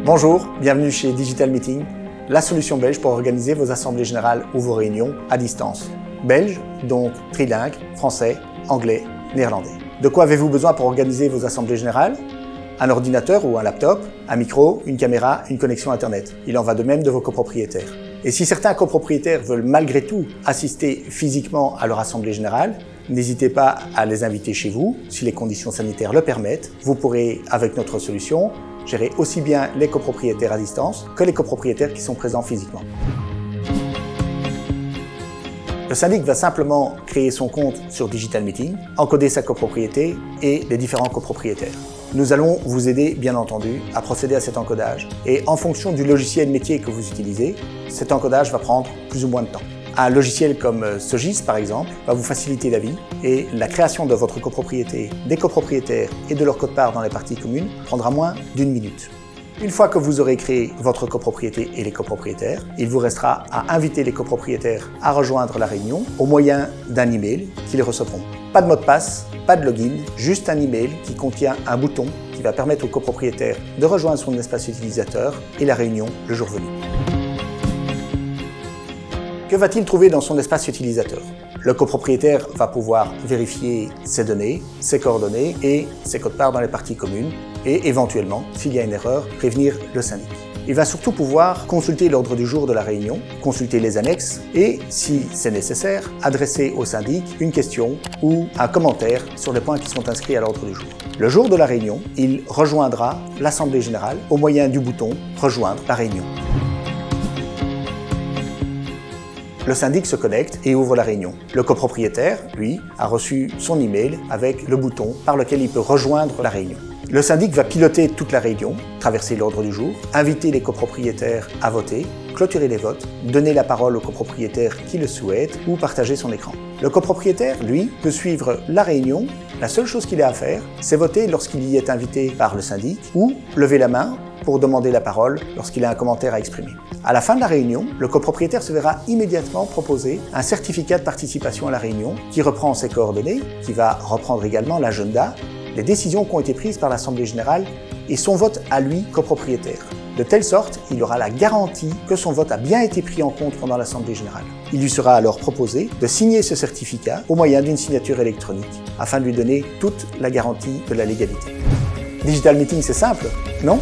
Bonjour, bienvenue chez Digital Meeting, la solution belge pour organiser vos assemblées générales ou vos réunions à distance. Belge, donc trilingue, français, anglais, néerlandais. De quoi avez-vous besoin pour organiser vos assemblées générales? Un ordinateur ou un laptop, un micro, une caméra, une connexion Internet. Il en va de même de vos copropriétaires. Et si certains copropriétaires veulent malgré tout assister physiquement à leur assemblée générale, n'hésitez pas à les inviter chez vous, si les conditions sanitaires le permettent. Vous pourrez, avec notre solution, gérer aussi bien les copropriétaires à distance que les copropriétaires qui sont présents physiquement. Le syndic va simplement créer son compte sur Digital Meeting, encoder sa copropriété et les différents copropriétaires. Nous allons vous aider, bien entendu, à procéder à cet encodage. Et en fonction du logiciel métier que vous utilisez, cet encodage va prendre plus ou moins de temps. Un logiciel comme Sogis, par exemple, va vous faciliter la vie et la création de votre copropriété, des copropriétaires et de leur quote-part dans les parties communes prendra moins d'1 minute. Une fois que vous aurez créé votre copropriété et les copropriétaires, il vous restera à inviter les copropriétaires à rejoindre la réunion au moyen d'un email qu'ils recevront. Pas de mot de passe, pas de login, juste un email qui contient un bouton qui va permettre au copropriétaire de rejoindre son espace utilisateur et la réunion le jour venu. Que va-t-il trouver dans son espace utilisateur? Le copropriétaire va pouvoir vérifier ses données, ses coordonnées et ses codes-parts dans les parties communes et éventuellement, s'il y a une erreur, prévenir le syndic. Il va surtout pouvoir consulter l'ordre du jour de la réunion, consulter les annexes et, si c'est nécessaire, adresser au syndic une question ou un commentaire sur les points qui sont inscrits à l'ordre du jour. Le jour de la réunion, il rejoindra l'Assemblée générale au moyen du bouton « Rejoindre la réunion ». Le syndic se connecte et ouvre la réunion. Le copropriétaire, lui, a reçu son email avec le bouton par lequel il peut rejoindre la réunion. Le syndic va piloter toute la réunion, traverser l'ordre du jour, inviter les copropriétaires à voter, clôturer les votes, donner la parole aux copropriétaires qui le souhaitent ou partager son écran. Le copropriétaire, lui, peut suivre la réunion. La seule chose qu'il a à faire, c'est voter lorsqu'il y est invité par le syndic ou lever la main pour demander la parole lorsqu'il a un commentaire à exprimer. À la fin de la réunion, le copropriétaire se verra immédiatement proposer un certificat de participation à la réunion qui reprend ses coordonnées, qui va reprendre également l'agenda, les décisions qui ont été prises par l'Assemblée générale et son vote à lui, copropriétaire. De telle sorte, il aura la garantie que son vote a bien été pris en compte pendant l'Assemblée générale. Il lui sera alors proposé de signer ce certificat au moyen d'une signature électronique, afin de lui donner toute la garantie de la légalité. Digital Meeting, c'est simple, non ?